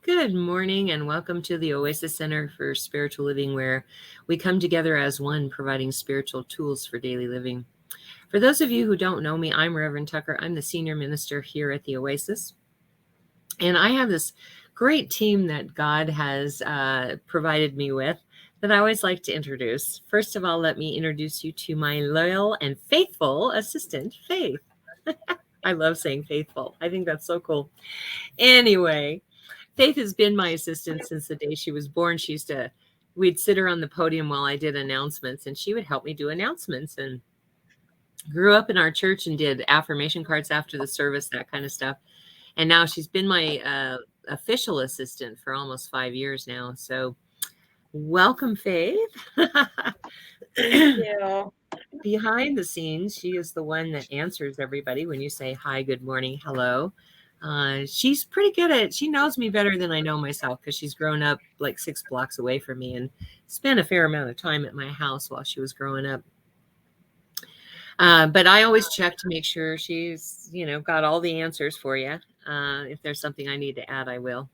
Good morning and welcome to the Oasis Center for Spiritual Living, where we come together as one, providing spiritual tools for daily living. For those of you who don't know me, I'm Reverend Tucker. I'm the senior minister here at the Oasis. And I have this great team that God has provided me with that I always like to introduce. First of all, let me introduce you to my loyal and faithful assistant, Faith. I love saying faithful. I think that's so cool. Anyway, Faith has been my assistant since the day she was born. We'd sit her on the podium while I did announcements, and she would help me do announcements, and grew up in our church and did affirmation cards after the service, that kind of stuff. And now she's been my official assistant for almost 5 years now. So welcome, Faith. Thank you. Behind the scenes, she is the one that answers everybody when you say hi, good morning, hello. She's pretty good at it. She knows me better than I know myself because she's grown up like 6 blocks away from me and spent a fair amount of time at my house while she was growing up. But I always check to make sure she's, got all the answers for you. If there's something I need to add, I will.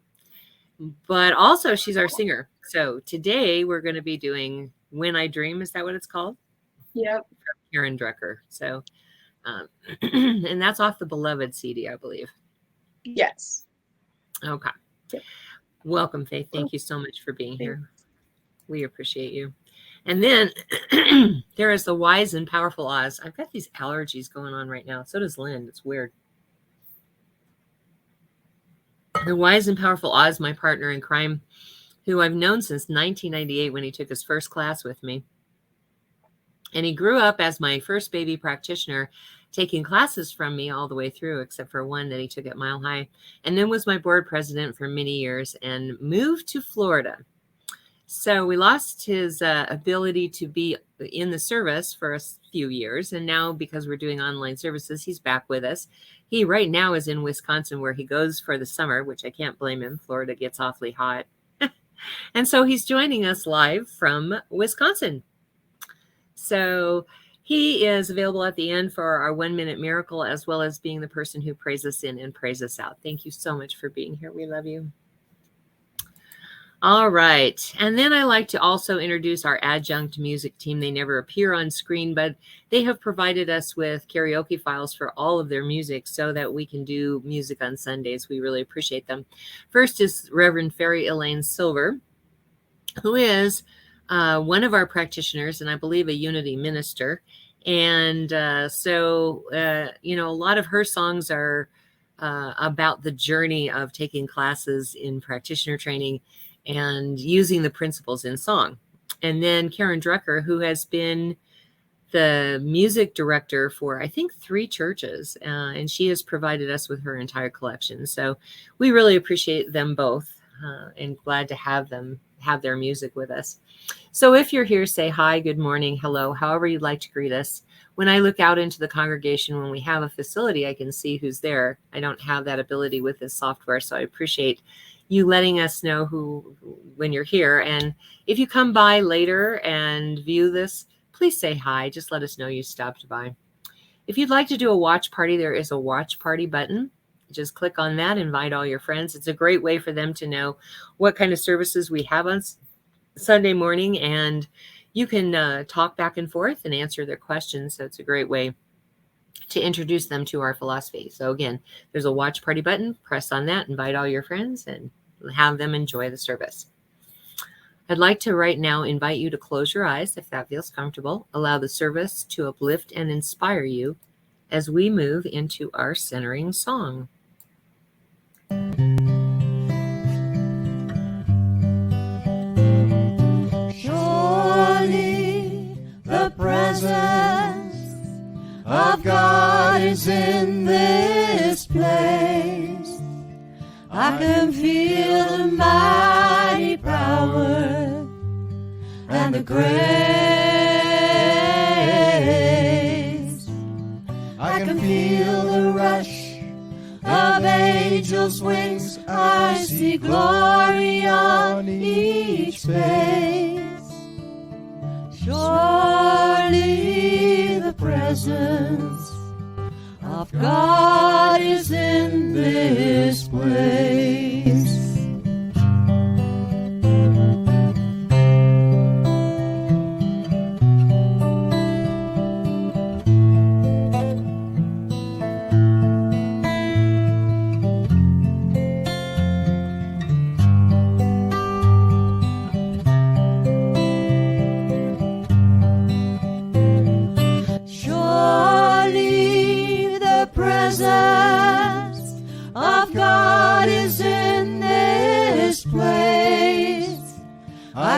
But also she's our singer. So today we're going to be doing When I Dream. Is that what it's called? Yep. From Karen Drucker. So, and that's off the Beloved CD, I believe. Yes. Okay. Yep. Welcome, Faith. Thank you so much for being here. We appreciate you. And then there is the wise and powerful Oz. I've got these allergies going on right now. So does Lynn. It's weird. The wise and powerful Oz, my partner in crime, who I've known since 1998 when he took his first class with me. And he grew up as my first baby practitioner, taking classes from me all the way through, except for one that he took at Mile High, and then was my board president for many years and moved to Florida. So we lost his ability to be in the service for a few years. And now, because we're doing online services, he's back with us. He right now is in Wisconsin, where he goes for the summer, which I can't blame him. Florida gets awfully hot. And so he's joining us live from Wisconsin. So he is available at the end for our 1 minute miracle, as well as being the person who prays us in and prays us out. Thank you so much for being here. We love you. All right. And then I like to also introduce our adjunct music team. They never appear on screen, but they have provided us with karaoke files for all of their music so that we can do music on Sundays. We really appreciate them. First is Reverend Ferry Elaine Silver, who is one of our practitioners, and I believe a Unity minister. And so a lot of her songs are about the journey of taking classes in practitioner training and using the principles in song. And then Karen Drucker, who has been the music director for, I think, 3 churches, and she has provided us with her entire collection. So we really appreciate them both and glad to have them have their music with us. So if you're here, say hi, good morning, hello, however you'd like to greet us. When I look out into the congregation, when we have a facility, I can see who's there. I don't have that ability with this software, so I appreciate you letting us know when you're here. And if you come by later and view this, please say hi. Just let us know you stopped by. If you'd like to do a watch party, there is a watch party button. Just click on that, invite all your friends. It's a great way for them to know what kind of services we have on Sunday morning, and you can talk back and forth and answer their questions. So it's a great way to introduce them to our philosophy. So again, there's a watch party button. Press on that, invite all your friends, and have them enjoy the service. I'd like to right now invite you to close your eyes if that feels comfortable. Allow the service to uplift and inspire you as we move into our centering song. Surely the presence of God is in this place. I can feel the mighty power and the grace. I can feel the rush of angels' wings. I see glory on each face. Surely the presence of God is in this place.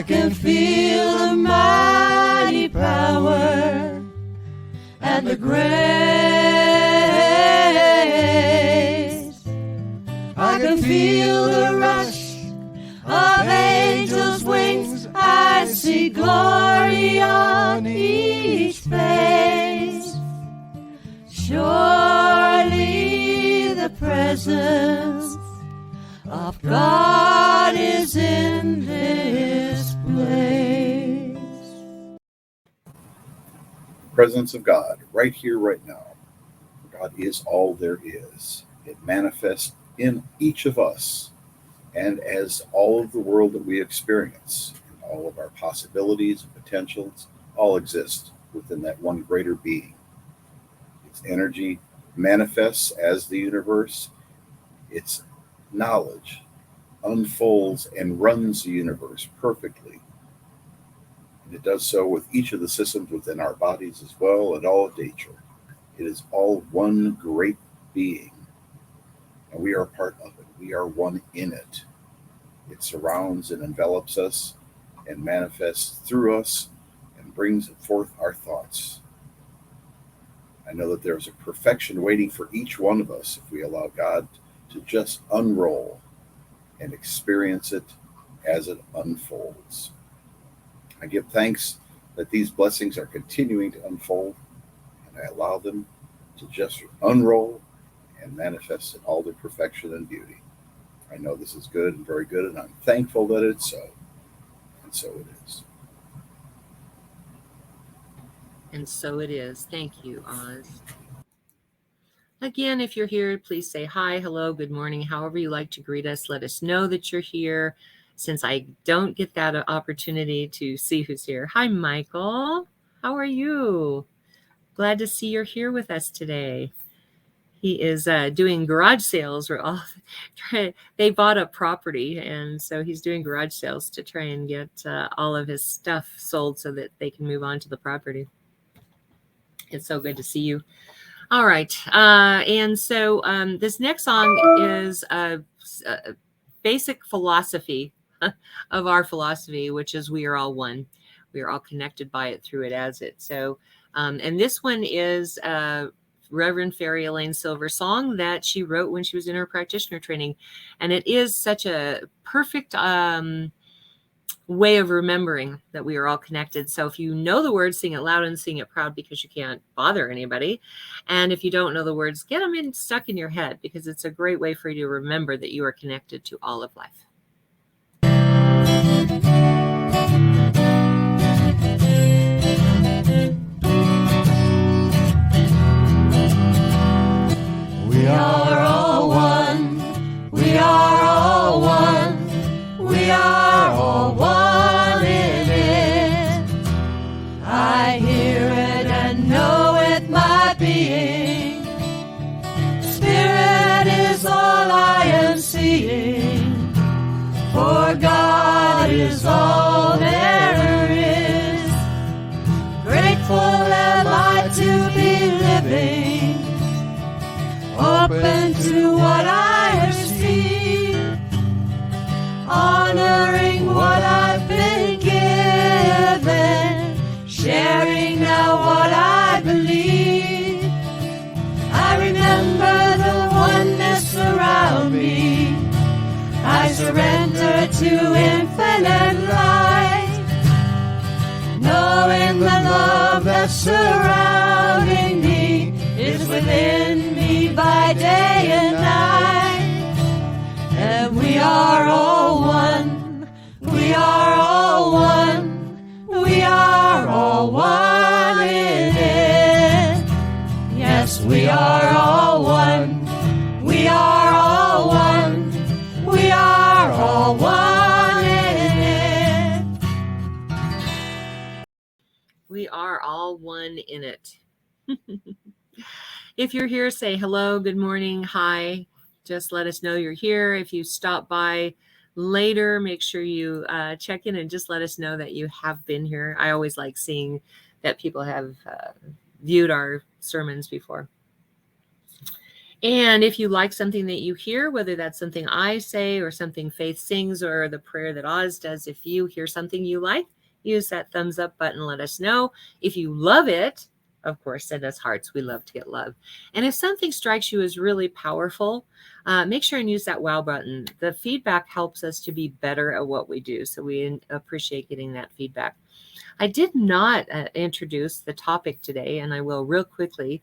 I can feel the mighty power and the grace. I can feel the rush of angels' wings. I see glory on each face. Surely the presence of God is in this place. Presence of God, right here, right now. God is all there is. It manifests in each of us, and as all of the world that we experience, and all of our possibilities and potentials, all exist within that one greater being. Its energy manifests as the universe. Its knowledge unfolds and runs the universe perfectly. And it does so with each of the systems within our bodies as well, and all of nature. It is all one great being, and we are a part of it. We are one in it. It surrounds and envelops us and manifests through us and brings forth our thoughts. I know that there's a perfection waiting for each one of us if we allow God to just unroll and experience it as it unfolds. I give thanks that these blessings are continuing to unfold, and I allow them to just unroll and manifest in all their perfection and beauty. I know this is good and very good, and I'm thankful that it's so. And so it is. And so it is. Thank you, Oz. Again, if you're here, please say hi, hello, good morning, however you like to greet us. Let us know that you're here, since I don't get that opportunity to see who's here. Hi, Michael. How are you? Glad to see you're here with us today. He is doing garage sales. They bought a property, and so he's doing garage sales to try and get all of his stuff sold so that they can move on to the property. It's so good to see you. All right. And so this next song is a basic philosophy of our philosophy, which is we are all one. We are all connected by it, through it, as it. So, and this one is Reverend Fairy Elaine Silver's song that she wrote when she was in her practitioner training. And it is such a perfect way of remembering that we are all connected. So if you know the words, sing it loud and sing it proud, because you can't bother anybody. And if you don't know the words, get them stuck in your head, because it's a great way for you to remember that you are connected to all of life. We are all one. We are all one. We are all one in it. I hear it and know it, my being. Spirit is all I am seeing. For God is all there is. Grateful am I to be living, open to what I receive, honoring what I've been given, sharing now what I believe. I remember the oneness around me. I surrender to infinite light, knowing the love that's surrounding me is within me by day and night. And we are all one. We are all one. We are all one in it. Yes, we are all one. We are all one. We are all one in it. We are all one in it. If you're here, say hello, good morning, hi. Just let us know you're here. If you stop by later, make sure you check in and just let us know that you have been here. I always like seeing that people have viewed our sermons before. And if you like something that you hear, whether that's something I say or something Faith sings or the prayer that Oz does, if you hear something you like, use that thumbs up button. Let us know. If you love it, of course, send us hearts. We love to get love. And if something strikes you as really powerful, make sure and use that wow button. The feedback helps us to be better at what we do. So we appreciate getting that feedback. I did not introduce the topic today, and I will real quickly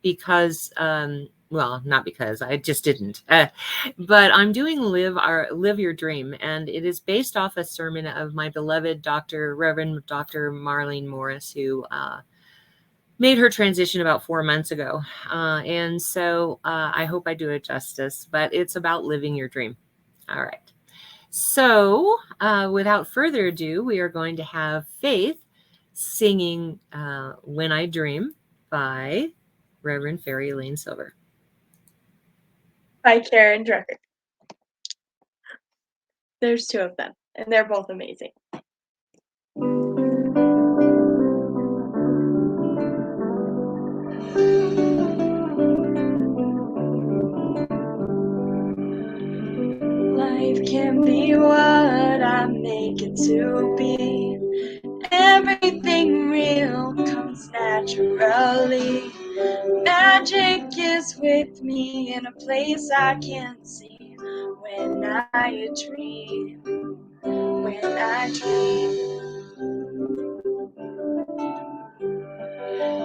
because, well, not because, I just didn't. But I'm doing Live Your Dream, and it is based off a sermon of my beloved Reverend Dr. Marlene Morris, who made her transition about 4 months ago. And so I hope I do it justice, but it's about living your dream. All right. So without further ado, we are going to have Faith singing When I Dream by Reverend Fairy Elaine Silver. By Karen Drucker. There's 2 of them, and they're both amazing. Life can be what I make it to be. Everything real comes naturally. Magic is with me in a place I can't see. When I dream, when I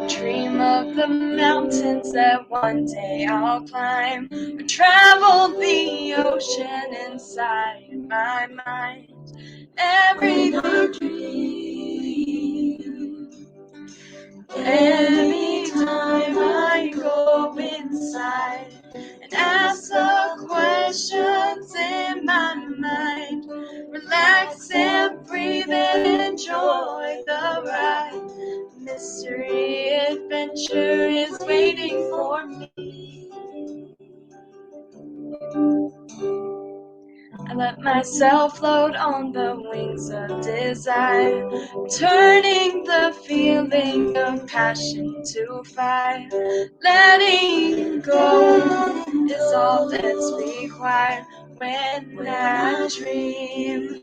dream of the mountains that one day I'll climb, or travel the ocean inside my mind. Everything dream. Anytime I go inside and ask the questions in my mind, relax and breathe and enjoy the ride. Mystery adventure is waiting for me. I let myself float on the wings of desire, turning the feeling of passion to fire. Letting go is all that's required when I dream.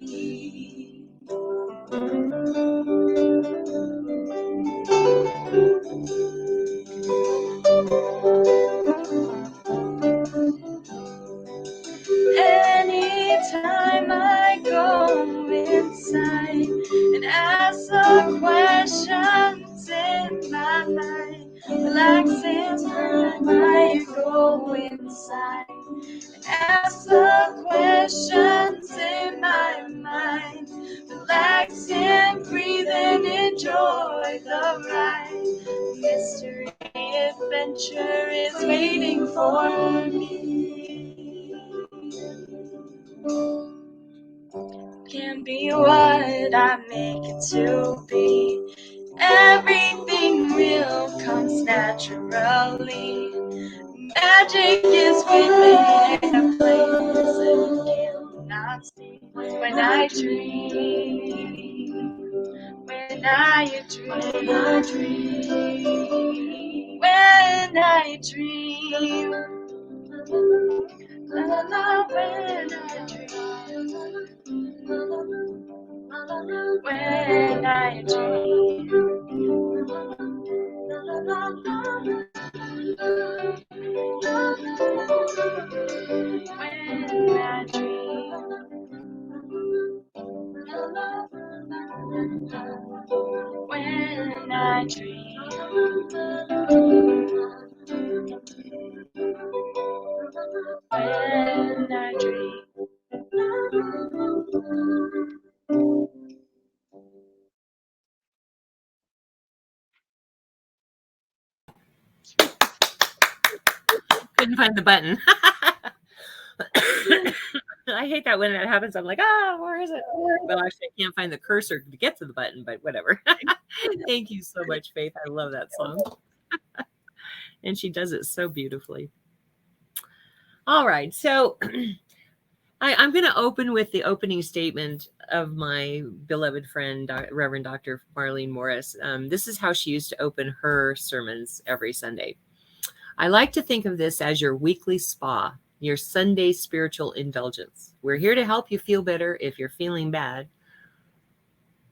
Anytime I go inside and ask the questions in my mind, relax and I go inside and ask the questions in my mind, relax and breathe and enjoy the ride. Mystery adventure is waiting for me. Can be what I make it to be. Everything real comes naturally. Magic is with me in a place that cannot see. When I dream, when I dream, when I dream, when I dream, la la la, when I dream. When I dream, when I dream, when I dream, when I dream. Couldn't find the button. I hate that when that happens. I'm like, where is it? Well, actually, I can't find the cursor to get to the button, but whatever. Thank you so much, Faith. I love that song. And she does it so beautifully. All right. So I'm going to open with the opening statement of my beloved friend, Reverend Dr. Marlene Morris. This is how she used to open her sermons every Sunday. I like to think of this as your weekly spa, your Sunday spiritual indulgence. We're here to help you feel better if you're feeling bad,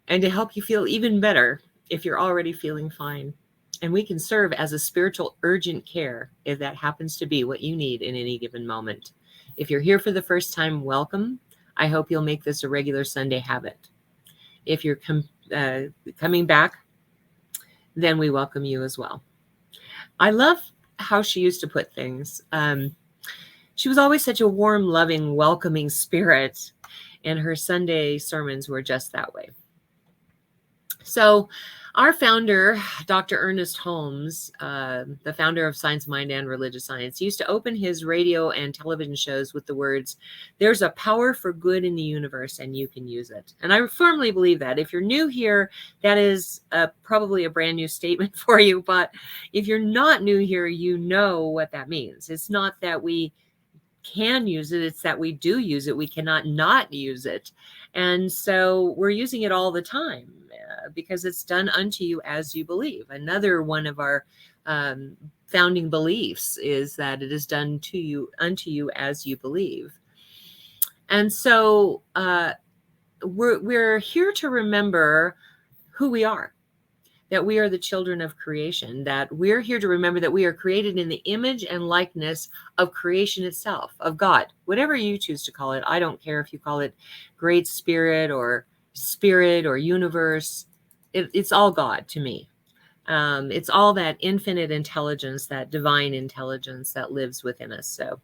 and to help you feel even better if you're already feeling fine. And we can serve as a spiritual urgent care if that happens to be what you need in any given moment. If you're here for the first time, welcome. I hope you'll make this a regular Sunday habit. If you're coming back, then we welcome you as well. I love how she used to put things. She was always such a warm, loving, welcoming spirit, and her Sunday sermons were just that way. So our founder, Dr. Ernest Holmes, the founder of Science of Mind and Religious Science, used to open his radio and television shows with the words, "There's a power for good in the universe and you can use it." And I firmly believe that. If you're new here, that is probably a brand new statement for you. But if you're not new here, you know what that means. It's not that we can use it, it's that we do use it. We cannot not use it. And so we're using it all the time because it's done unto you as you believe. Another one of our founding beliefs is that it is done to you unto you as you believe. And so we're here to remember who we are, that we are the children of creation, that we're here to remember that we are created in the image and likeness of creation itself, of God, whatever you choose to call it. I don't care if you call it Great Spirit or universe. It's all God to me. It's all that infinite intelligence, that divine intelligence that lives within us. So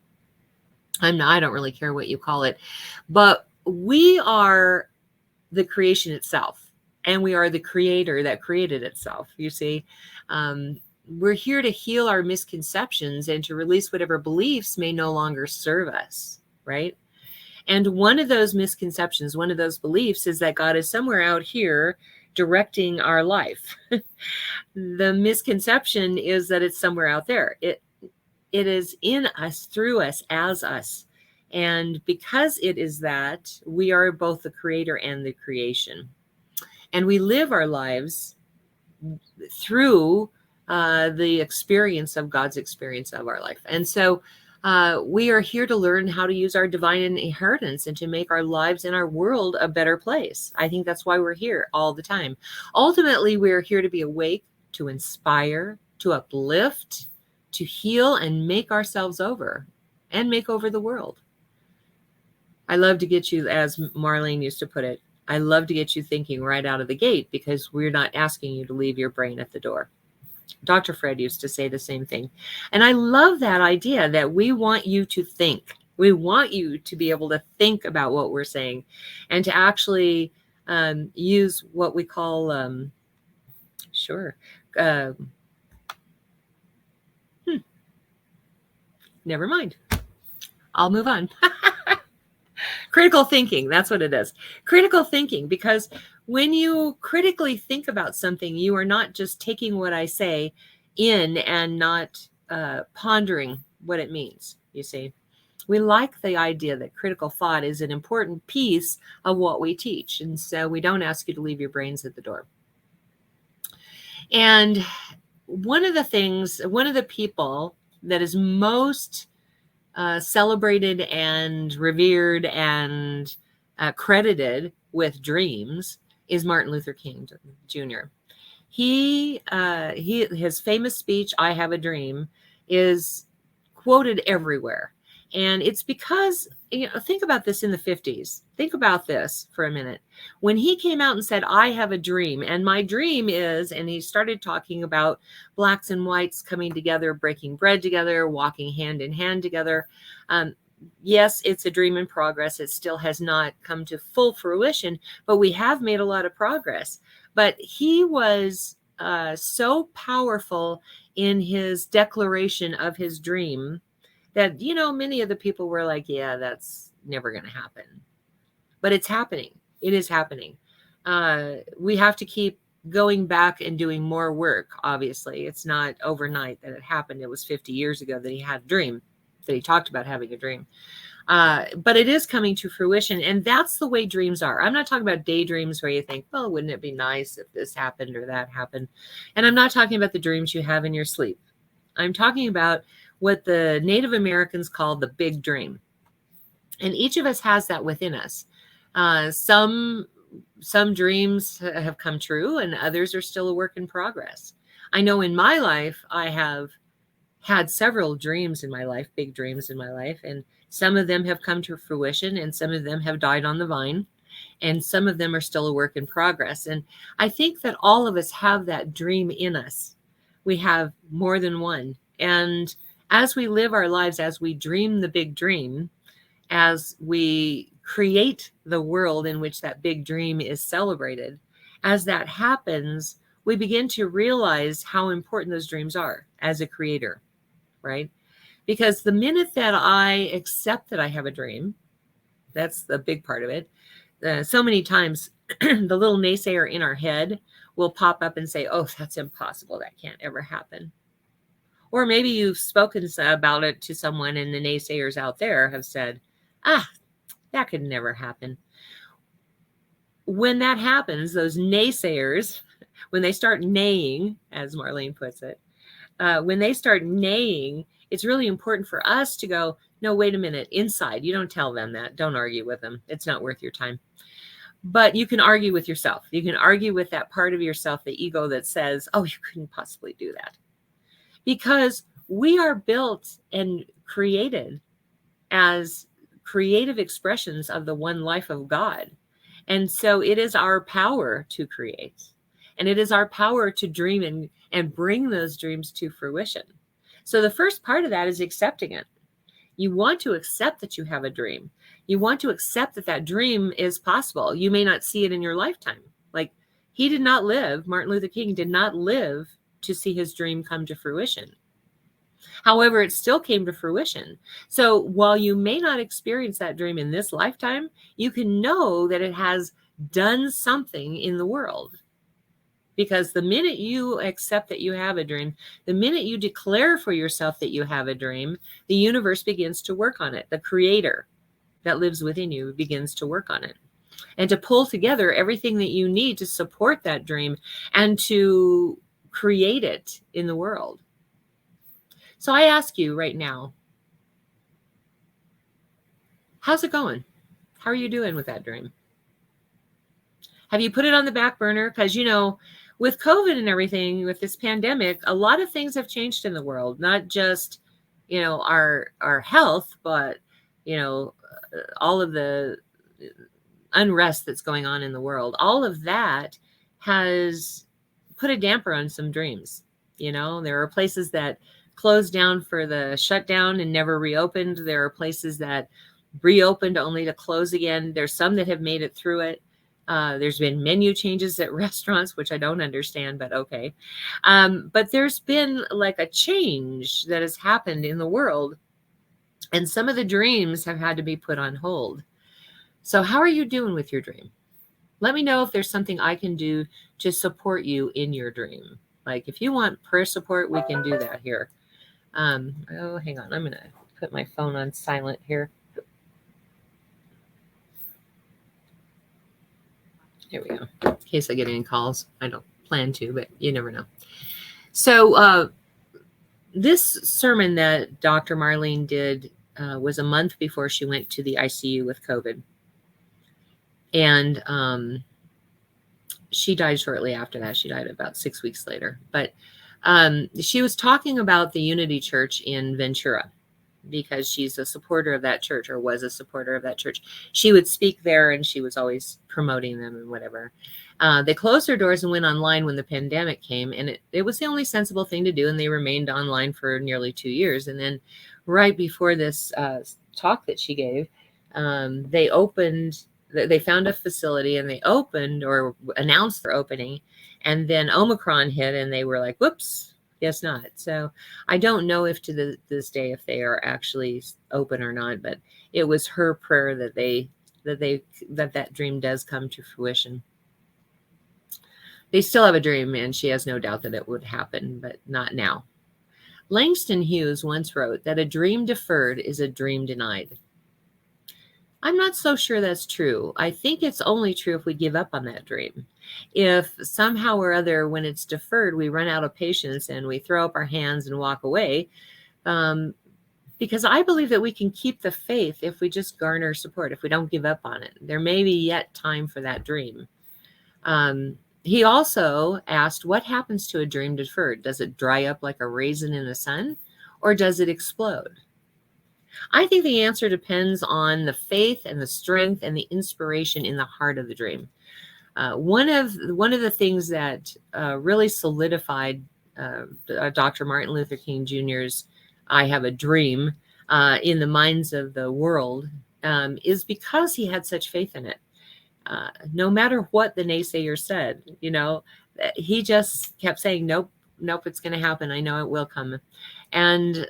I don't really care what you call it, but we are the creation itself. And we are the creator that created itself. You see, we're here to heal our misconceptions and to release whatever beliefs may no longer serve us, right? And one of those misconceptions, one of those beliefs is that God is somewhere out here directing our life. The misconception is that it's somewhere out there. It is in us, through us, as us. And because it is that, we are both the creator and the creation. And we live our lives through the experience of God's experience of our life. And so we are here to learn how to use our divine inheritance and to make our lives and our world a better place. I think that's why we're here all the time. Ultimately, we're here to be awake, to inspire, to uplift, to heal, and make ourselves over, and make over the world. I love to get you, as Marlene used to put it, I love to get you thinking right out of the gate, because we're not asking you to leave your brain at the door. Dr. Fred used to say the same thing. And I love that idea that we want you to think. We want you to be able to think about what we're saying and to actually use what we call, never mind. I'll move on. Critical thinking, that's what it is. Critical thinking, because when you critically think about something, you are not just taking what I say in and not pondering what it means, you see. We like the idea that critical thought is an important piece of what we teach. And so we don't ask you to leave your brains at the door. And one of the people that is most celebrated and revered and credited with dreams is Martin Luther King Jr. His famous speech, "I Have a Dream," is quoted everywhere. And it's because, think about this in the 50s. Think about this for a minute. When he came out and said, "I have a dream, and my dream is," and he started talking about blacks and whites coming together, breaking bread together, walking hand in hand together. Yes, it's a dream in progress. It still has not come to full fruition, but we have made a lot of progress. But he was so powerful in his declaration of his dream that, many of the people were like, yeah, that's never going to happen. But it's happening. It is happening. We have to keep going back and doing more work, obviously. It's not overnight that it happened. It was 50 years ago that he had a dream, that he talked about having a dream. But it is coming to fruition. And that's the way dreams are. I'm not talking about daydreams where you think, well, wouldn't it be nice if this happened or that happened? And I'm not talking about the dreams you have in your sleep. I'm talking about what the Native Americans call the big dream. And each of us has that within us. Some dreams have come true and others are still a work in progress. I know in my life, I have had several dreams in my life, big dreams in my life, and some of them have come to fruition and some of them have died on the vine, and some of them are still a work in progress. And I think that all of us have that dream in us. We have more than one. And as we live our lives, as we dream the big dream, as we create the world in which that big dream is celebrated, as that happens, we begin to realize how important those dreams are as a creator, right? Because the minute that I accept that I have a dream, that's the big part of it. So many times the little naysayer in our head will pop up and say, oh, that's impossible. That can't ever happen. Or maybe you've spoken about it to someone and the naysayers out there have said, that could never happen. When that happens, those naysayers, when they start naying, as Marlene puts it, when they start naying, it's really important for us to go, no, wait a minute, inside. You don't tell them that. Don't argue with them. It's not worth your time. But you can argue with yourself. You can argue with that part of yourself, the ego that says, oh, you couldn't possibly do that. Because we are built and created as creative expressions of the one life of God. And so it is our power to create. And it is our power to dream and bring those dreams to fruition. So the first part of that is accepting it. You want to accept that you have a dream. You want to accept that that dream is possible. You may not see it in your lifetime. Like he did not live, Martin Luther King did not live to see his dream come to fruition. However, it still came to fruition. So while you may not experience that dream in this lifetime, you can know that it has done something in the world. Because the minute you accept that you have a dream, the minute you declare for yourself that you have a dream, the universe begins to work on it. The creator that lives within you begins to work on it and to pull together everything that you need to support that dream and to create it in the world. So I ask you right now, how's it going? How are you doing with that dream? Have you put it on the back burner? Because, you know, with COVID and everything, with this pandemic, a lot of things have changed in the world, not just, you know, our health, but, you know, all of the unrest that's going on in the world. All of that has put a damper on some dreams. You know, there are places that closed down for the shutdown and never reopened. There are places that reopened only to close again. There's some that have made it through it. There's been menu changes at restaurants, which I don't understand, but okay. But there's been like a change that has happened in the world, and some of the dreams have had to be put on hold. So how are you doing with your dream? Let me know if there's something I can do to support you in your dream. Like if you want prayer support, we can do that here. Oh, hang on. I'm going to put my phone on silent here. Here we go. In case I get any calls. I don't plan to, but you never know. So this sermon that Dr. Marlene did was a month before she went to the ICU with COVID. And she died shortly after that. She died about 6 weeks later. But she was talking about the Unity Church in Ventura, because she's a supporter of that church, or was a supporter of that church. She would speak there and she was always promoting them and whatever. They closed their doors and went online when the pandemic came, and it was the only sensible thing to do. And they remained online for nearly 2 years. And then right before this talk that she gave, they found a facility and they opened or announced their opening. And then Omicron hit and they were like, whoops, guess not. So I don't know if to this day if they are actually open or not, but it was her prayer that dream does come to fruition. They still have a dream, and she has no doubt that it would happen, but not now. Langston Hughes once wrote that a dream deferred is a dream denied. I'm not so sure that's true. I think it's only true if we give up on that dream. If somehow or other, when it's deferred, we run out of patience and we throw up our hands and walk away, because I believe that we can keep the faith if we just garner support, if we don't give up on it. There may be yet time for that dream. He also asked, what happens to a dream deferred? Does it dry up like a raisin in the sun, or does it explode? I think the answer depends on the faith and the strength and the inspiration in the heart of the dream. One of the things that really solidified Dr. Martin Luther King Jr.'s "I have a dream" in the minds of the world is because he had such faith in it. No matter what the naysayer said, he just kept saying, nope, it's going to happen. I know it will come. And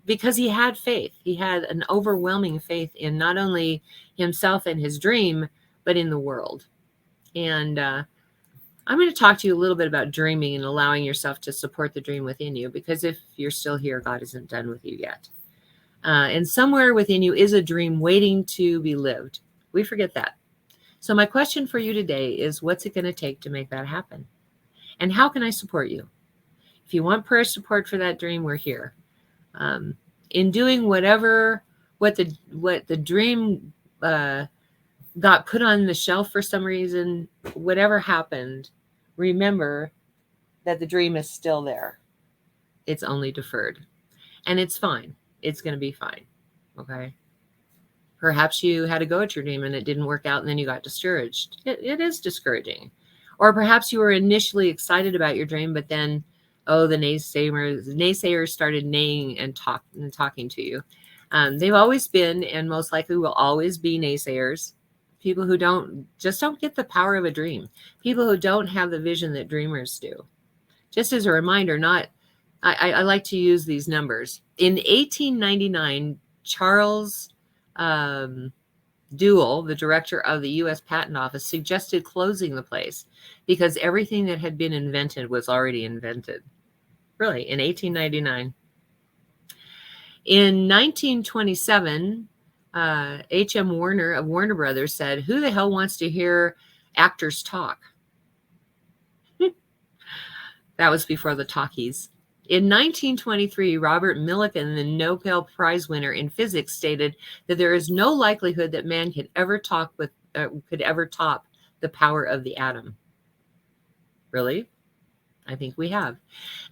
because he had faith, he had an overwhelming faith in not only himself and his dream, but in the world. And I'm going to talk to you a little bit about dreaming and allowing yourself to support the dream within you, because if you're still here, God isn't done with you yet. And somewhere within you is a dream waiting to be lived. We forget that. So my question for you today is, what's it going to take to make that happen? And how can I support you? If you want prayer support for that dream, we're here. In doing what the dream got put on the shelf for some reason, whatever happened, remember that the dream is still there. It's only deferred. And it's fine. It's going to be fine. Okay? Perhaps you had a go at your dream and it didn't work out and then you got discouraged. It is discouraging. Or perhaps you were initially excited about your dream, but then, the naysayers started neighing and talking to you. They've always been, and most likely will always be, naysayers. People who don't get the power of a dream. People who don't have the vision that dreamers do. Just as a reminder, I like to use these numbers. In 1899, Charles Duell, the director of the U.S. Patent Office, suggested closing the place because everything that had been invented was already invented. Really, in 1899. In 1927, H.M. Warner of Warner Brothers said, "Who the hell wants to hear actors talk?" That was before the talkies. In 1923, Robert Millikan, the Nobel Prize winner in physics, stated that there is no likelihood that man could ever top the power of the atom. Really? I think we have.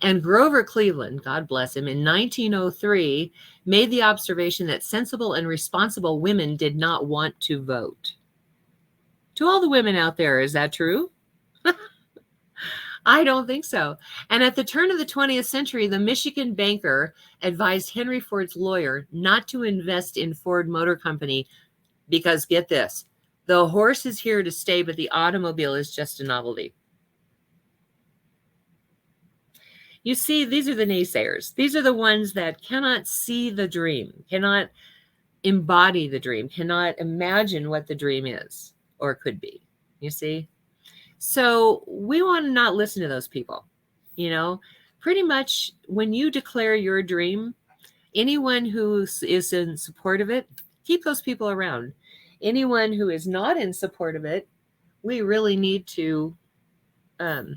And Grover Cleveland, God bless him, in 1903 made the observation that sensible and responsible women did not want to vote. To all the women out there, is that true? I don't think so. And at the turn of the 20th century, the Michigan banker advised Henry Ford's lawyer not to invest in Ford Motor Company because, get this, the horse is here to stay, but the automobile is just a novelty. You see, these are the naysayers. These are the ones that cannot see the dream, cannot embody the dream, cannot imagine what the dream is or could be. You see? So we want to not listen to those people. Pretty much when you declare your dream, anyone who is in support of it, keep those people around. Anyone who is not in support of it, we really need to cut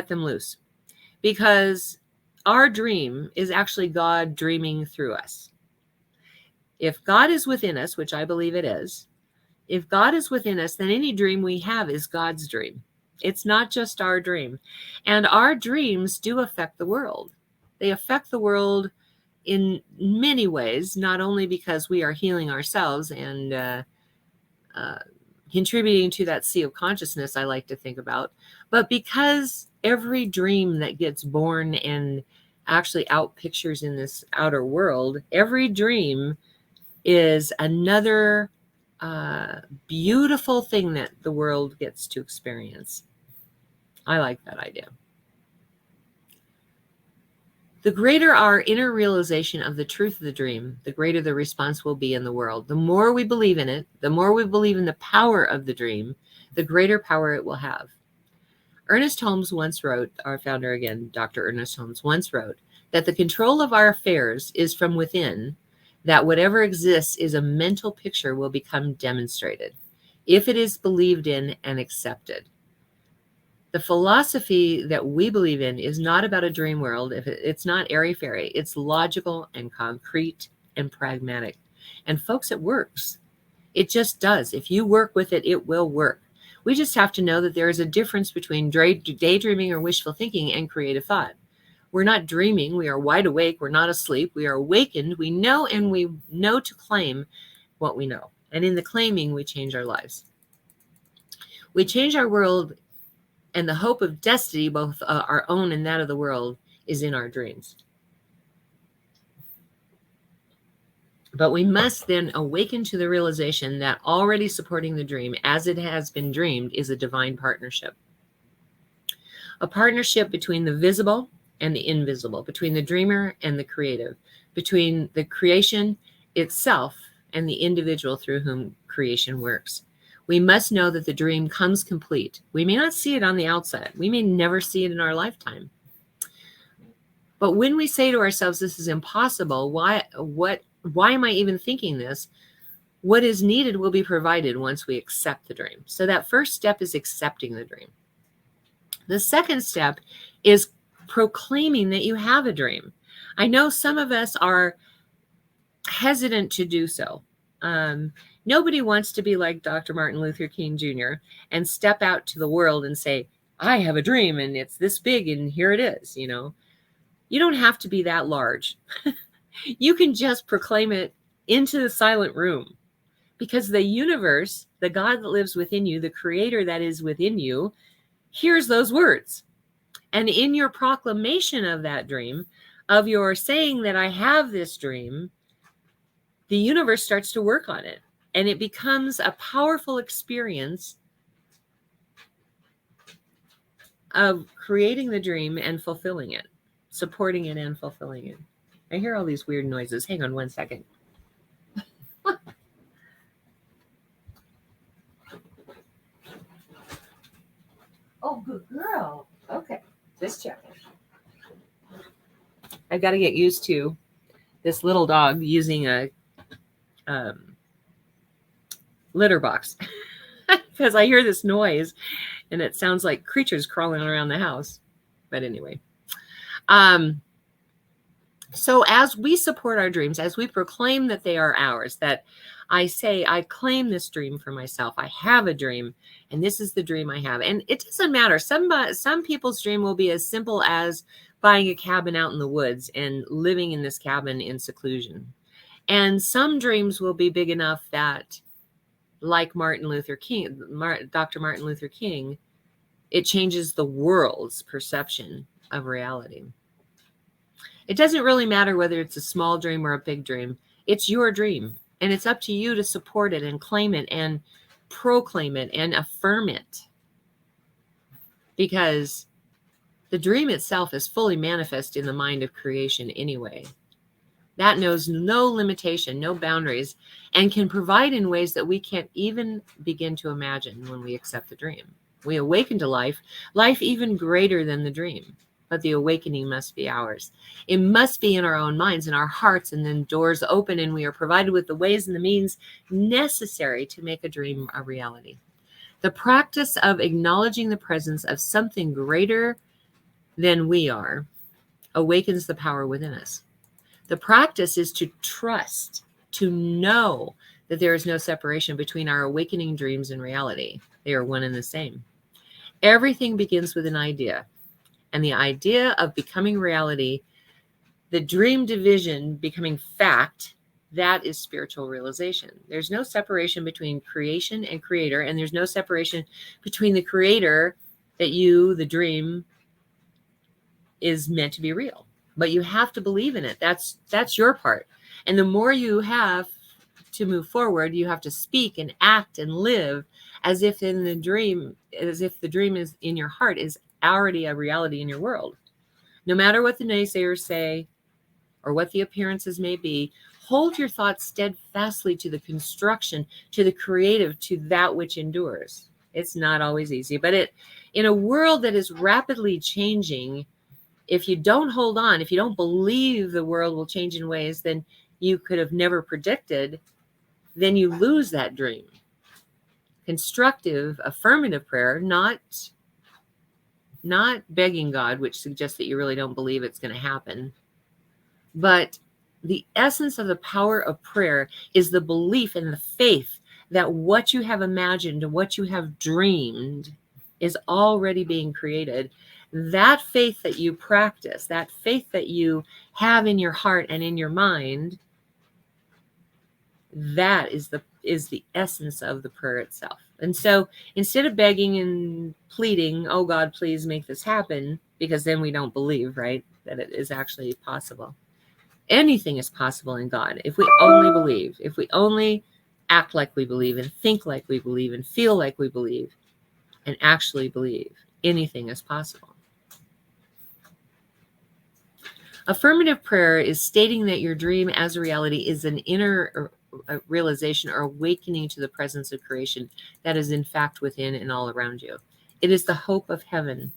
them loose, because our dream is actually God dreaming through us. If God is within us, which I believe it is, if God is within us, then any dream we have is God's dream. It's not just our dream. And our dreams do affect the world. They affect the world in many ways, not only because we are healing ourselves and contributing to that sea of consciousness I like to think about, but because every dream that gets born and actually out pictures in this outer world, every dream is another beautiful thing that the world gets to experience. I like that idea. The greater our inner realization of the truth of the dream, the greater the response will be in the world. The more we believe in it, the more we believe in the power of the dream, the greater power it will have. Ernest Holmes once wrote, our founder again, Dr. Ernest Holmes once wrote, that the control of our affairs is from within, that whatever exists is a mental picture will become demonstrated if it is believed in and accepted. The philosophy that we believe in is not about a dream world. If it's not airy-fairy, it's logical and concrete and pragmatic. And folks, it works. It just does. If you work with it, it will work. We just have to know that there is a difference between daydreaming or wishful thinking and creative thought. We're not dreaming. We are wide awake. We're not asleep. We are awakened. We know, and we know to claim what we know. And in the claiming, we change our lives. We change our world, and the hope of destiny, both our own and that of the world, is in our dreams. But we must then awaken to the realization that already supporting the dream as it has been dreamed is a divine partnership. A partnership between the visible and the invisible, between the dreamer and the creative, between the creation itself and the individual through whom creation works. We must know that the dream comes complete. We may not see it on the outside. We may never see it in our lifetime. But when we say to ourselves, this is impossible, why am I even thinking this? What is needed will be provided once we accept the dream. So that first step is accepting the dream. The second step is proclaiming that you have a dream. I know some of us are hesitant to do so. Nobody wants to be like Dr. Martin Luther King Jr. and step out to the world and say, I have a dream and it's this big and here it is. You know, you don't have to be that large. You can just proclaim it into the silent room, because the universe, the God that lives within you, the creator that is within you, hears those words. And in your proclamation of that dream, of your saying that I have this dream, the universe starts to work on it. And it becomes a powerful experience of creating the dream and fulfilling it, supporting it and fulfilling it. I hear all these weird noises. Hang on one second. Oh, good girl. Okay, just checking. I've got to get used to this little dog using a litter box because I hear this noise and it sounds like creatures crawling around the house. But anyway, so as we support our dreams, as we proclaim that they are ours, that I say, I claim this dream for myself. I have a dream, and this is the dream I have. And it doesn't matter. Some people's dream will be as simple as buying a cabin out in the woods and living in this cabin in seclusion. And some dreams will be big enough that, like Martin Luther King, Dr. Martin Luther King, it changes the world's perception of reality. It doesn't really matter whether it's a small dream or a big dream. It's your dream, and it's up to you to support it and claim it and proclaim it and affirm it, because the dream itself is fully manifest in the mind of creation anyway. That knows no limitation, no boundaries, and can provide in ways that we can't even begin to imagine when we accept the dream. We awaken to life even greater than the dream. But the awakening must be ours. It must be in our own minds, in our hearts, and then doors open, and we are provided with the ways and the means necessary to make a dream a reality. The practice of acknowledging the presence of something greater than we are awakens the power within us. The practice is to trust, to know that there is no separation between our awakening dreams and reality. They are one and the same. Everything begins with an idea. And the idea of becoming reality, the dream division becoming fact, that is spiritual realization. There's no separation between creation and creator, and there's no separation between the creator that you, the dream, is meant to be real. But you have to believe in it. That's your part. And the more you have to move forward, you have to speak and act and live as if the dream is in your heart is already a reality in your world. No matter what the naysayers say or what the appearances may be, hold your thoughts steadfastly to the construction, to the creative, to that which endures. It's not always easy, but in a world that is rapidly changing, if you don't hold on, if you don't believe the world will change in ways, then you could have never predicted, then you lose that dream. Constructive, affirmative prayer, not begging God, which suggests that you really don't believe it's going to happen. But the essence of the power of prayer is the belief and the faith that what you have imagined and what you have dreamed is already being created. That faith that you practice, that faith that you have in your heart and in your mind, that is the essence of the prayer itself. And so instead of begging and pleading, oh God, please make this happen, because then we don't believe, right, that it is actually possible. Anything is possible in God if we only believe, if we only act like we believe and think like we believe and feel like we believe and actually believe. Anything is possible. Affirmative prayer is stating that your dream as a reality is an inner realization or awakening to the presence of creation that is in fact within and all around you. It is the hope of heaven.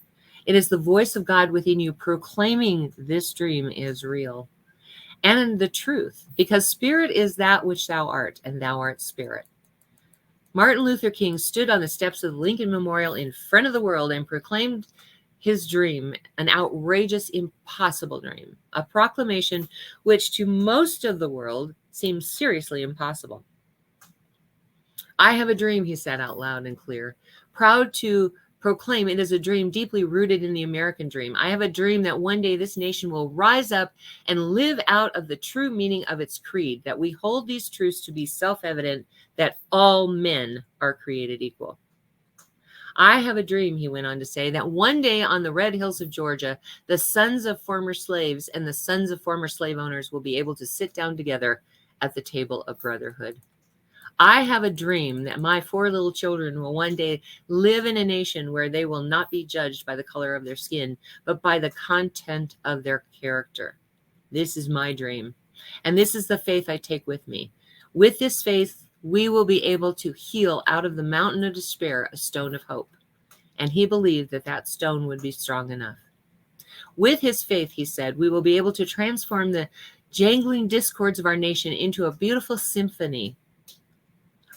It is the voice of God within you proclaiming this dream is real and the truth, because spirit is that which thou art, and thou art spirit. Martin Luther King stood on the steps of the Lincoln Memorial in front of the world and proclaimed his dream, an outrageous, impossible dream, a proclamation which to most of the world seems seriously impossible. I have a dream, he said out loud and clear, proud to proclaim it is a dream deeply rooted in the American dream. I have a dream that one day this nation will rise up and live out of the true meaning of its creed, that we hold these truths to be self-evident, that all men are created equal. I have a dream, he went on to say, that one day on the red hills of Georgia, the sons of former slaves and the sons of former slave owners will be able to sit down together at the table of brotherhood. I have a dream that my 4 little children will one day live in a nation where they will not be judged by the color of their skin, but by the content of their character. This is my dream, and this is the faith I take with me. With this faith, we will be able to heal out of the mountain of despair a stone of hope. And he believed that that stone would be strong enough. With his faith, he said, we will be able to transform the jangling discords of our nation into a beautiful symphony.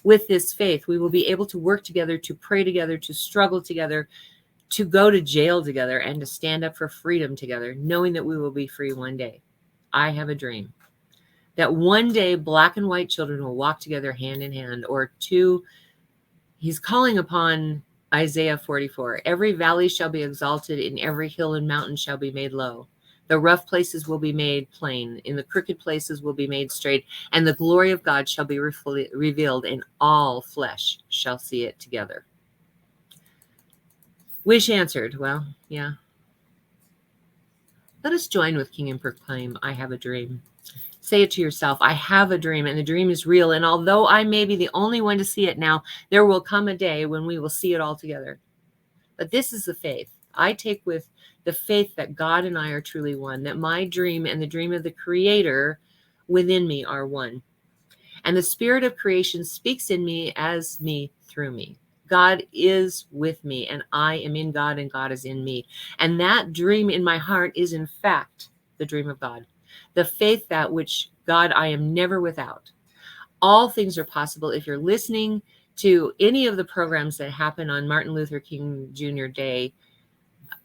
With this faith, we will be able to work together, to pray together, to struggle together, to go to jail together, and to stand up for freedom together, knowing that we will be free one day. I have a dream that one day black and white children will walk together hand in hand. Or 2, he's calling upon Isaiah 44. Every valley shall be exalted, and every hill and mountain shall be made low. The rough places will be made plain, and the crooked places will be made straight, and the glory of God shall be revealed, and all flesh shall see it together. Wish answered. Well, yeah. Let us join with King and proclaim, I have a dream. Say it to yourself, I have a dream, and the dream is real, and although I may be the only one to see it now, there will come a day when we will see it all together. But this is the faith I take with the faith that God and I are truly one, that my dream and the dream of the Creator within me are one. And the spirit of creation speaks in me as me through me. God is with me, and I am in God, and God is in me. And that dream in my heart is, in fact, the dream of God. The faith that which God I am never without. All things are possible. If you're listening to any of the programs that happen on Martin Luther King Jr. Day,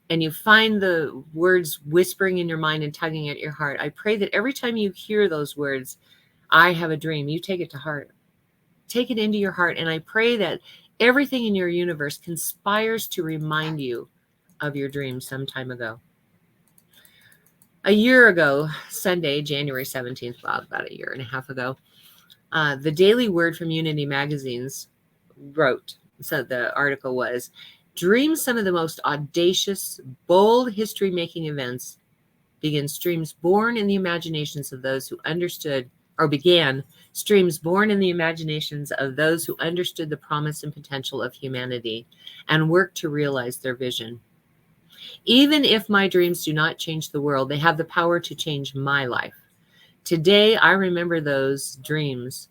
and you find the words whispering in your mind and tugging at your heart, I pray that every time you hear those words, I have a dream, you take it to heart. Take it into your heart, and I pray that everything in your universe conspires to remind you of your dream some time ago. A year ago, Sunday, January 17th, well, about a year and a half ago, the Daily Word from Unity Magazines wrote, so the article was, dream some of the most audacious, bold history-making events begins dreams born in the imaginations of those who understood, or began streams born in the imaginations of those who understood the promise and potential of humanity and worked to realize their vision. Even if my dreams do not change the world, they have the power to change my life. Today, I remember those dreams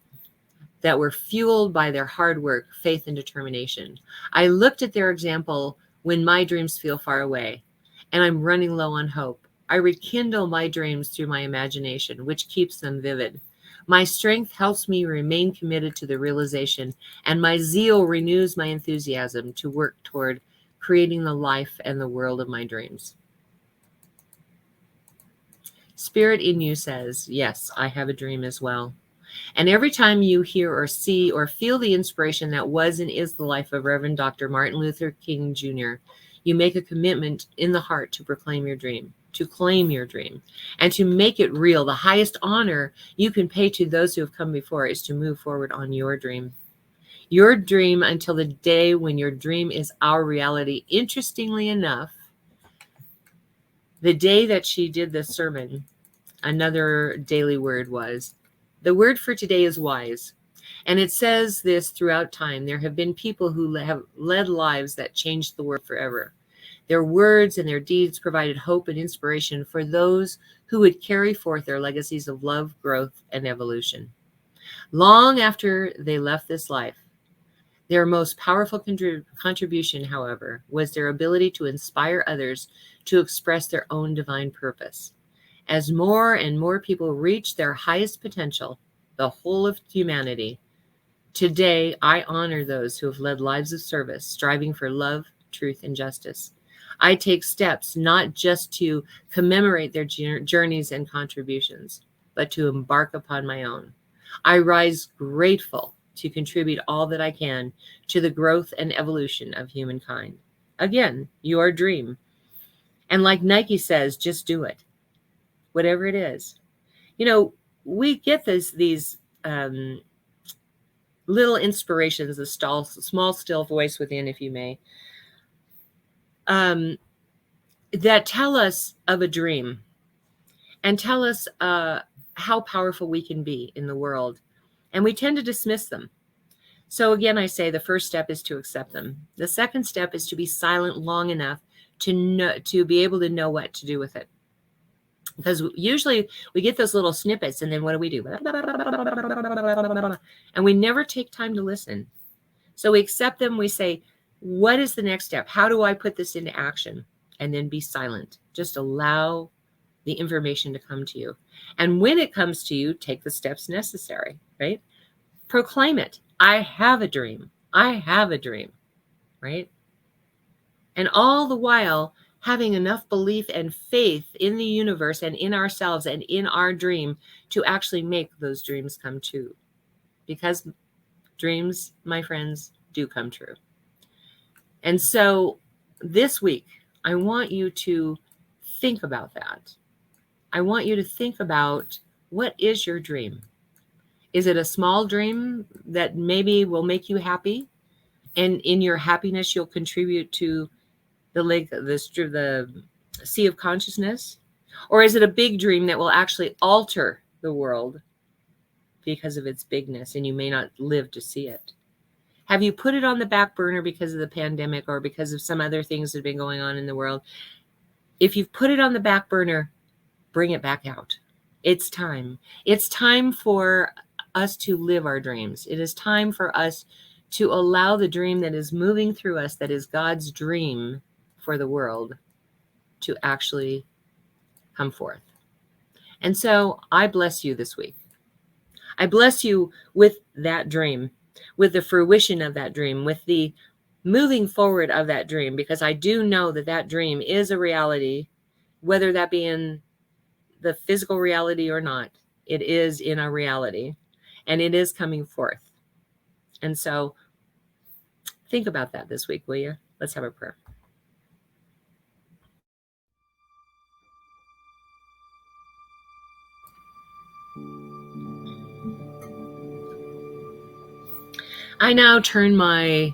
that were fueled by their hard work, faith, and determination. I looked at their example when my dreams feel far away, and I'm running low on hope. I rekindle my dreams through my imagination, which keeps them vivid. My strength helps me remain committed to the realization, and my zeal renews my enthusiasm to work toward creating the life and the world of my dreams. Spirit in you says, yes, I have a dream as well. And every time you hear or see or feel the inspiration that was and is the life of Reverend Dr. Martin Luther King Jr., you make a commitment in the heart to proclaim your dream, to claim your dream, and to make it real. The highest honor you can pay to those who have come before is to move forward on your dream. Your dream until the day when your dream is our reality. Interestingly enough, the day that she did this sermon, another daily word was, the word for today is wise. And it says this throughout time. There have been people who have led lives that changed the world forever. Their words and their deeds provided hope and inspiration for those who would carry forth their legacies of love, growth, and evolution. Long after they left this life, their most powerful contribution, however, was their ability to inspire others to express their own divine purpose. As more and more people reach their highest potential, the whole of humanity, today I honor those who have led lives of service, striving for love, truth, and justice. I take steps not just to commemorate their journeys and contributions, but to embark upon my own. I rise grateful to contribute all that I can to the growth and evolution of humankind. Again, your dream. And like Nike says, just do it. Whatever it is. You know, we get these little inspirations, the small, still voice within, if you may, that tell us of a dream and tell us how powerful we can be in the world. And we tend to dismiss them. So again, I say the first step is to accept them. The second step is to be silent long enough to be able to know what to do with it. Because usually we get those little snippets and then what do? And we never take time to listen. So we accept them. We say, what is the next step? How do I put this into action? And then be silent. Just allow the information to come to you. And when it comes to you, take the steps necessary, right? Proclaim it. I have a dream. I have a dream, right? And all the while, having enough belief and faith in the universe and in ourselves and in our dream to actually make those dreams come true. Because dreams, my friends, do come true. And so this week, I want you to think about that. I want you to think about, what is your dream? Is it a small dream that maybe will make you happy? And in your happiness, you'll contribute to the sea of consciousness? Or is it a big dream that will actually alter the world because of its bigness and you may not live to see it? Have you put it on the back burner because of the pandemic or because of some other things that have been going on in the world? If you've put it on the back burner, bring it back out. It's time. It's time for us to live our dreams. It is time for us to allow the dream that is moving through us, that is God's dream for the world, to actually come forth. And so I bless you this week. I bless you with that dream, with the fruition of that dream, with the moving forward of that dream, because I do know that that dream is a reality, whether that be in the physical reality or not. It is in our reality, and it is coming forth. And so think about that this week, will you? Let's have a prayer. I now turn my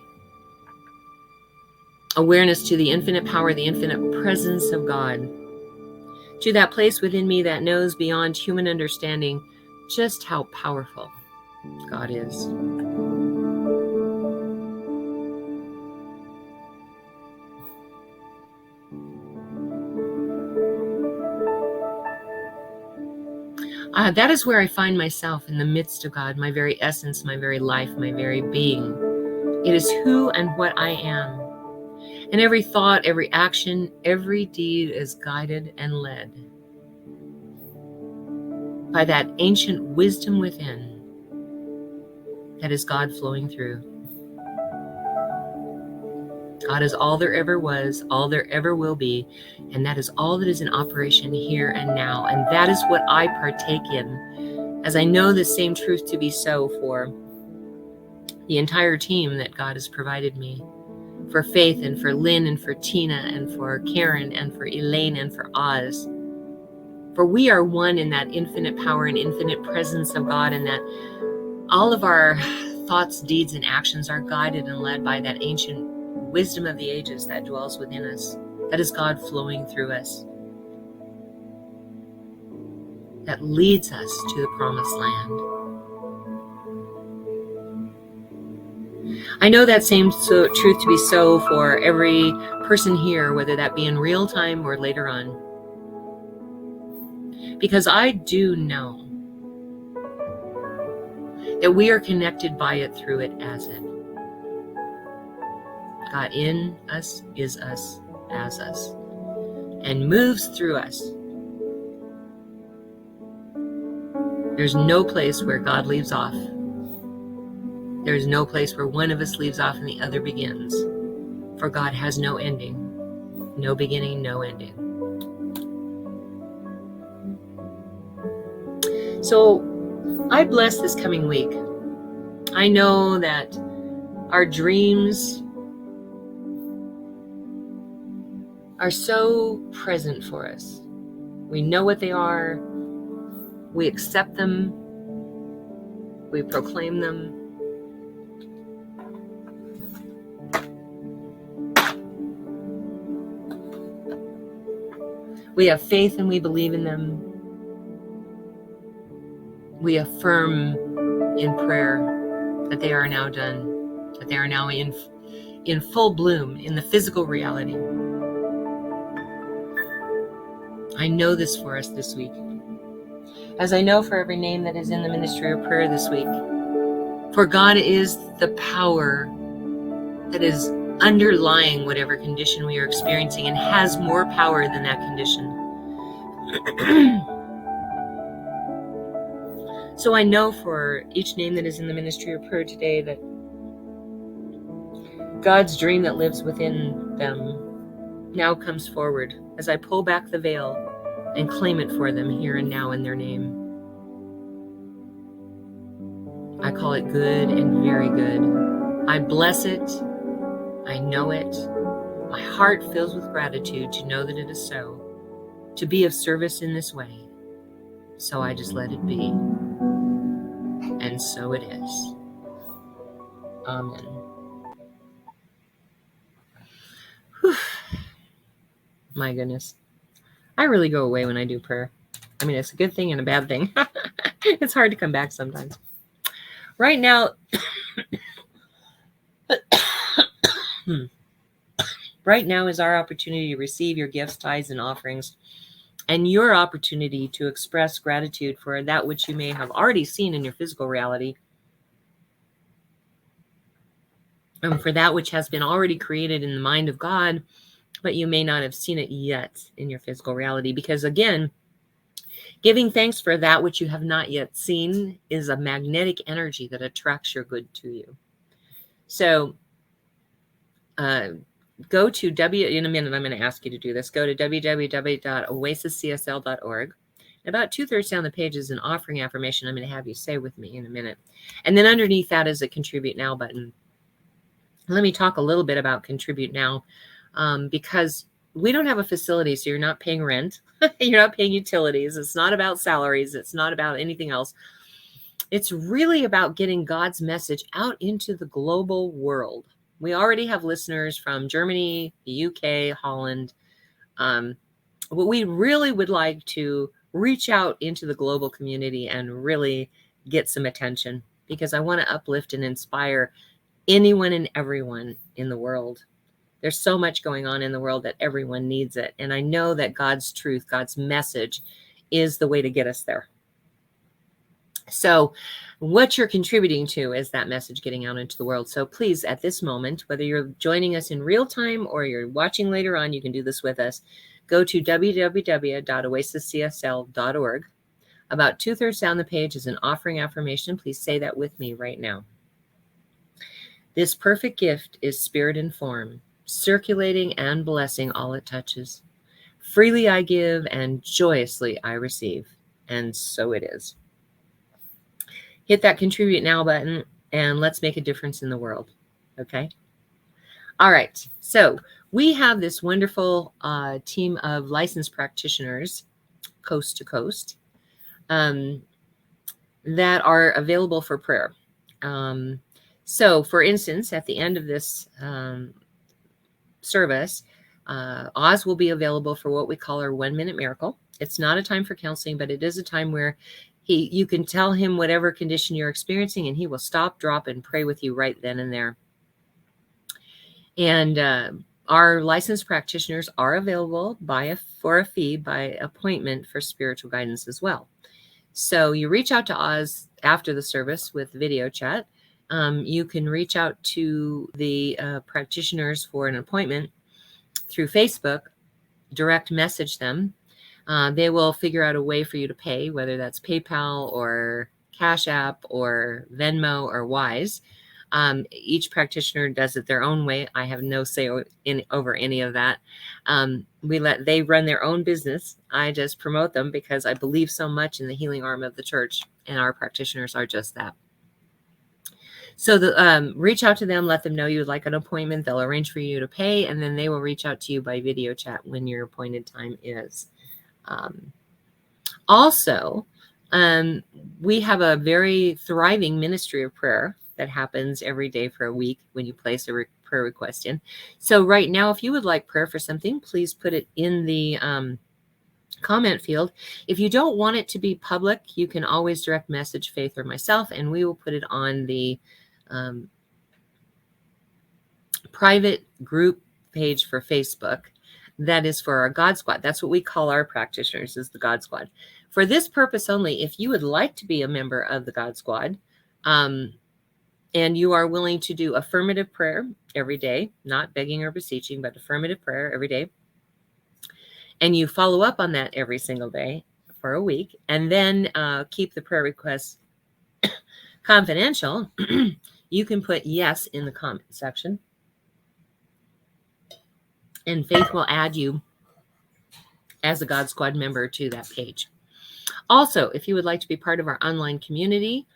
awareness to the infinite power, the infinite presence of God, to that place within me that knows beyond human understanding just how powerful God is. That is where I find myself, in the midst of God, my very essence, my very life, my very being. It is who and what I am. And every thought, every action, every deed is guided and led by that ancient wisdom within that is God flowing through. God is all there ever was, all there ever will be, and that is all that is in operation here and now. And that is what I partake in, as I know the same truth to be so for the entire team that God has provided me, for Faith and for Lynn and for Tina and for Karen and for Elaine and for Oz. For we are one in that infinite power and infinite presence of God, and that all of our thoughts, deeds, and actions are guided and led by that ancient wisdom of the ages that dwells within us. That is God flowing through us, that leads us to the promised land. I know that same truth to be so for every person here, whether that be in real time or later on. Because I do know that we are connected by it, through it, as it. God in us, is us, as us, and moves through us. There's no place where God leaves off. There's no place where one of us leaves off and the other begins. For God has no ending, no beginning, no ending. So I bless this coming week. I know that our dreams are so present for us. We know what they are. We accept them. We proclaim them. We have faith and we believe in them. We affirm in prayer that they are now done, that they are now in full bloom in the physical reality. I know this for us this week, as I know for every name that is in the ministry of prayer this week. For God is the power that is underlying whatever condition we are experiencing, and has more power than that condition. So I know for each name that is in the ministry of prayer today that God's dream that lives within them now comes forward as I pull back the veil and claim it for them here and now in their name. I call it good and very good. I bless it. I know it. My heart fills with gratitude to know that it is so, to be of service in this way. So I just let it be. And so it is. Amen. Whew. My goodness. I really go away when I do prayer. I mean, it's a good thing and a bad thing. It's hard to come back sometimes. Right now, right now is our opportunity to receive your gifts, tithes, and offerings, and your opportunity to express gratitude for that which you may have already seen in your physical reality, and for that which has been already created in the mind of God, but you may not have seen it yet in your physical reality. Because again, giving thanks for that which you have not yet seen is a magnetic energy that attracts your good to you. So go to in a minute, I'm going to ask you to do this. Go to www.oasiscsl.org. About 2/3 down the page is an offering affirmation I'm going to have you say with me in a minute. And then underneath that is a Contribute Now button. Let me talk a little bit about Contribute Now, because we don't have a facility, so you're not paying rent. You're not paying utilities. It's not about salaries. It's not about anything else. It's really about getting God's message out into the global world. We already have listeners from Germany, the UK, Holland. But we really would like to reach out into the global community and really get some attention, because I want to uplift and inspire anyone and everyone in the world. There's so much going on in the world that everyone needs it. And I know that God's truth, God's message is the way to get us there. So what you're contributing to is that message getting out into the world. So please, at this moment, whether you're joining us in real time or you're watching later on, you can do this with us. Go to www.oasiscsl.org. About 2/3 down the page is an offering affirmation. Please say that with me right now. This perfect gift is spirit in form, circulating and blessing all it touches. Freely I give and joyously I receive. And so it is. Hit that contribute now button and let's make a difference in the world. Okay? All right. So we have this wonderful team of licensed practitioners, coast to coast, that are available for prayer. So, for instance, at the end of this service, Oz will be available for what we call our 1-minute miracle. It's not a time for counseling, but it is a time where you can tell him whatever condition you're experiencing, and he will stop, drop, and pray with you right then and there. And our licensed practitioners are available for a fee by appointment for spiritual guidance as well. So you reach out to Oz after the service with video chat. You can reach out to the practitioners for an appointment through Facebook, direct message them. They will figure out a way for you to pay, whether that's PayPal or Cash App or Venmo or Wise. Each practitioner does it their own way. I have no say over any of that. They run their own business. I just promote them because I believe so much in the healing arm of the church, and our practitioners are just that. So reach out to them, let them know you would like an appointment. They'll arrange for you to pay, and then they will reach out to you by video chat when your appointed time is. Also, we have a very thriving ministry of prayer that happens every day for a week when you place a prayer request in. So right now, if you would like prayer for something, please put it in the comment field. If you don't want it to be public, you can always direct message Faith or myself, and we will put it on the private group page for Facebook. That is for our God Squad. That's what we call our practitioners, is the God Squad. For this purpose only, if you would like to be a member of the God Squad, and you are willing to do affirmative prayer every day, not begging or beseeching, but affirmative prayer every day, and you follow up on that every single day for a week, and then keep the prayer requests confidential, you can put yes in the comment section, and Faith will add you as a God Squad member to that page. Also, if you would like to be part of our online community,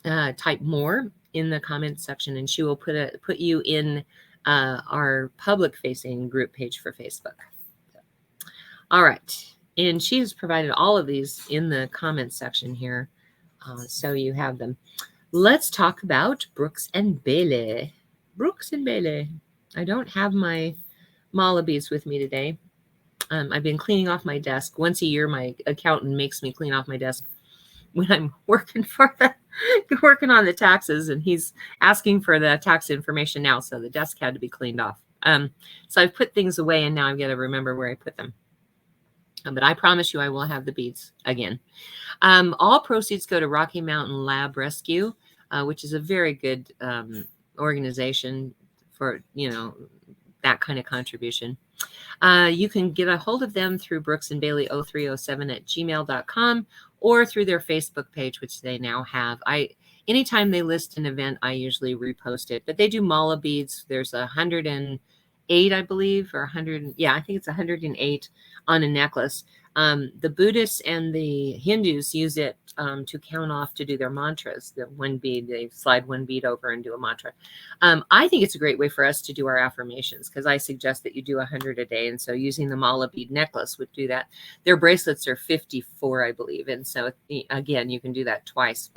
type more in the comments section, and she will put you in our public facing group page for Facebook. All right. And she has provided all of these in the comments section here. So you have them. Let's talk about Brooks and Bailey. Brooks and Bailey. I don't have my mala beads with me today. I've been cleaning off my desk. Once a year, my accountant makes me clean off my desk when I'm working on the taxes, and he's asking for the tax information now. So the desk had to be cleaned off. So I've put things away, and now I've got to remember where I put them. But I promise you I will have the beads again. All proceeds go to Rocky Mountain Lab Rescue, which is a very good organization for, that kind of contribution. You can get a hold of them through Brooks and Bailey 0307@gmail.com or through their Facebook page, which they now have. Anytime they list an event, I usually repost it. But they do mala beads. There's 108, I believe, or 100. Yeah, I think it's 108 on a necklace. The Buddhists and the Hindus use it to count off to do their mantras. The one bead, they slide one bead over and do a mantra. I think it's a great way for us to do our affirmations, because I suggest that you do 100 a day. And so using the mala bead necklace would do that. Their bracelets are 54, I believe. And so again, you can do that twice.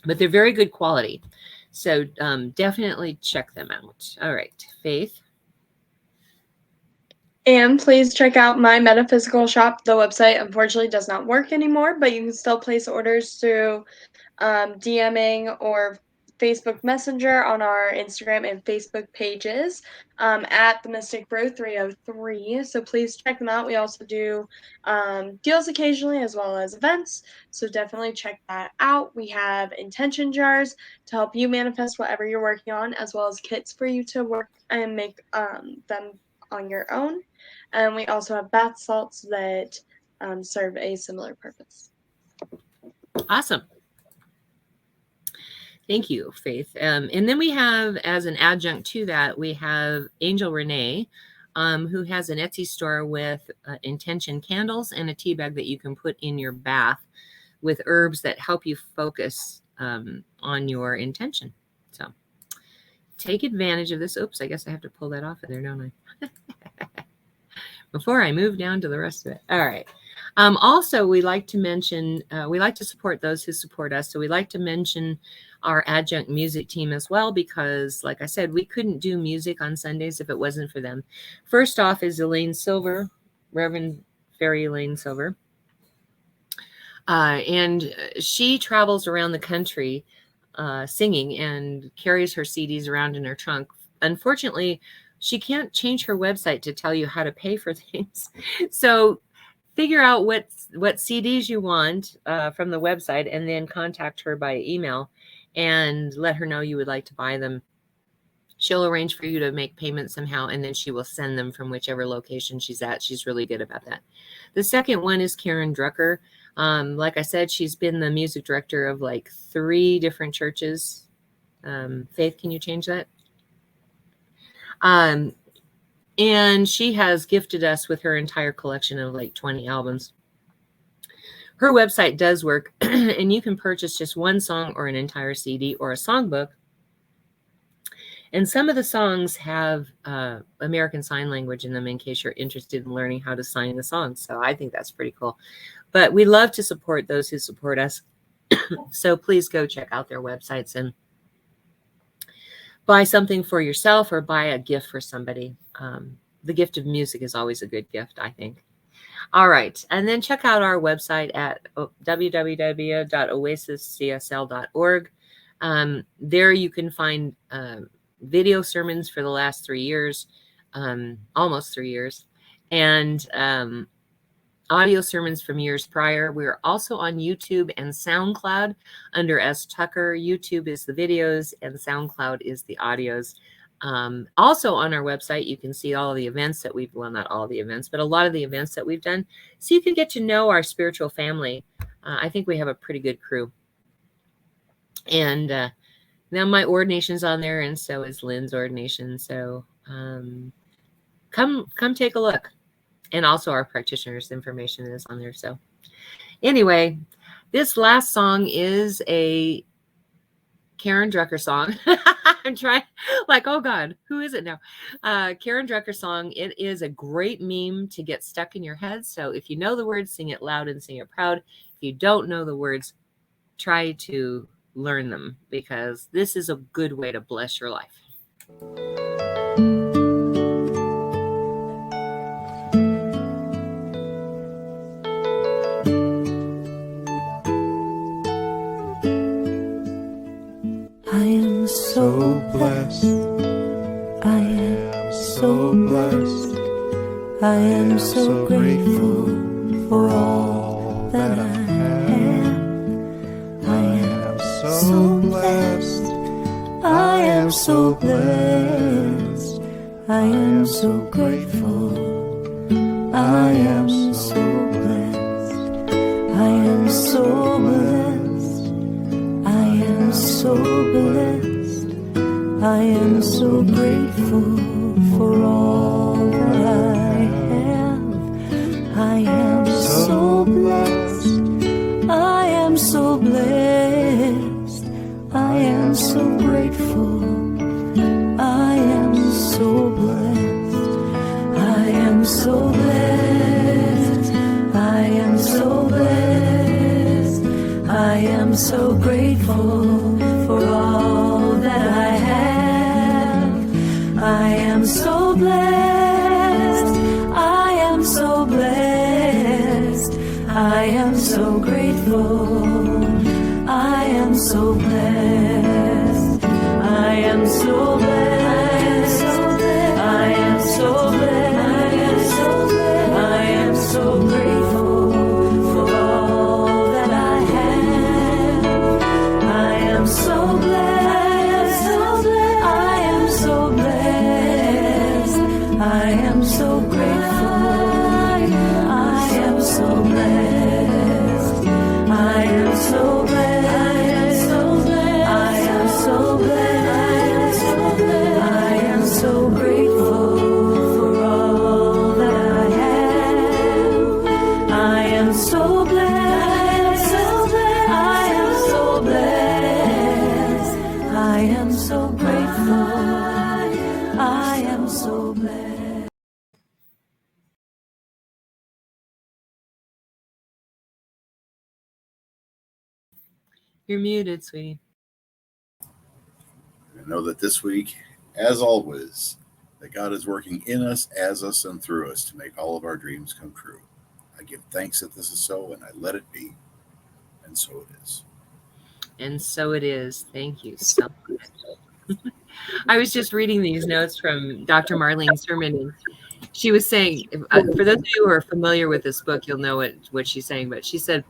But they're very good quality. So definitely check them out. All right, Faith. And please check out my metaphysical shop. The website unfortunately does not work anymore, but you can still place orders through DMing or Facebook Messenger on our Instagram and Facebook pages at the Mystic Bro 303. So please check them out. We also do deals occasionally as well as events. So definitely check that out. We have intention jars to help you manifest whatever you're working on, as well as kits for you to work and make them on your own. And we also have bath salts that serve a similar purpose. Awesome. Thank you, Faith. And then we have, as an adjunct to that, we have Angel Renee, who has an Etsy store with intention candles and a tea bag that you can put in your bath with herbs that help you focus on your intention. So take advantage of this. Oops, I guess I have to pull that off of there, don't I? Before I move down to the rest of it. All right. Also, we like to mention, we like to support those who support us. So we like to mention our adjunct music team as well, because like I said, we couldn't do music on Sundays if it wasn't for them. First off is Elaine Silver, Reverend Fairy Elaine Silver. And she travels around the country singing and carries her CDs around in her trunk. Unfortunately, she can't change her website to tell you how to pay for things. So figure out what CDs you want from the website, and then contact her by email and let her know you would like to buy them. She'll arrange for you to make payment somehow, and then she will send them from whichever location she's at. She's really good about that. The second one is Karen Drucker. Like I said, she's been the music director of like 3 different churches. Faith, can you change that? And she has gifted us with her entire collection of like 20 albums. Her website does work, and you can purchase just one song or an entire CD or a songbook. And some of the songs have American Sign Language in them in case you're interested in learning how to sign the songs. So I think that's pretty cool. But we love to support those who support us. So please go check out their websites and buy something for yourself or buy a gift for somebody. The gift of music is always a good gift, I think. All right. And then check out our website at www.oasiscsl.org. There you can find video sermons for the last 3 years, almost 3 years, and audio sermons from years prior. We're also on YouTube and SoundCloud under S. Tucker. YouTube is the videos and SoundCloud is the audios. Also on our website, you can see all of the events that we've, well, not all the events, but a lot of the events that we've done. So you can get to know our spiritual family. I think we have a pretty good crew. And now my ordination's on there, and so is Lynn's ordination. So come take a look. And also our practitioners' information is on there. So anyway, this last song is a Karen Drucker song. I'm trying, like, oh God, who is it now? Karen Drucker song. It is a great meme to get stuck in your head. So if you know the words, sing it loud and sing it proud. If you don't know the words, try to learn them, because this is a good way to bless your life. I am so blessed. I am so blessed. I am so grateful for all that I have. I am so blessed. I am so blessed. I am so grateful. I am so blessed. I am so blessed. I am so blessed. I am so grateful for all that I have. I am so blessed. I am so blessed. I am so grateful. I am so blessed. I am so blessed. I am so blessed. I am so grateful for all that I have. I am so blessed. I am so blessed. I am so grateful. I am so blessed. I am so blessed. I am so blessed. I am so grateful for all that I have. I am so blessed. I am so blessed. I am so grateful. I am so blessed. I am so so grateful. I am so glad. You're muted, sweetie. And know that this week, as always, that God is working in us, as us, and through us to make all of our dreams come true. I give thanks that this is so, and I let it be. And so it is. And so it is. Thank you so much. I was just reading these notes from Dr. Marlene Sermon, and she was saying, for those of you who are familiar with this book, you'll know what she's saying, but she said,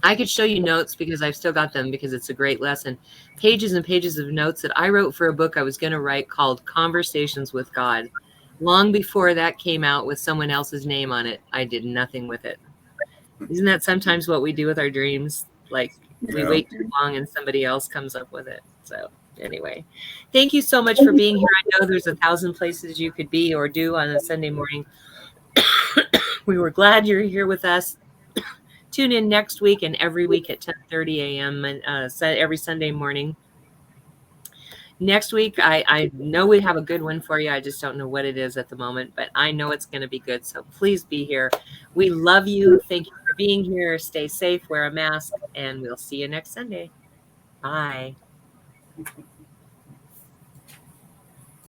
I could show you notes because I've still got them because it's a great lesson. Pages and pages of notes that I wrote for a book I was going to write called Conversations with God. Long before that came out with someone else's name on it, I did nothing with it. Isn't that sometimes what we do with our dreams? Like we wait too long and somebody else comes up with it. So anyway, thank you so much for being here. I know there's 1,000 places you could be or do on a Sunday morning. We were glad you're here with us. Tune in next week and every week at 10:30 a.m. and every Sunday morning. Next week, I know we have a good one for you. I just don't know what it is at the moment, but I know it's going to be good. So please be here. We love you. Thank you for being here. Stay safe, wear a mask, and we'll see you next Sunday. Bye.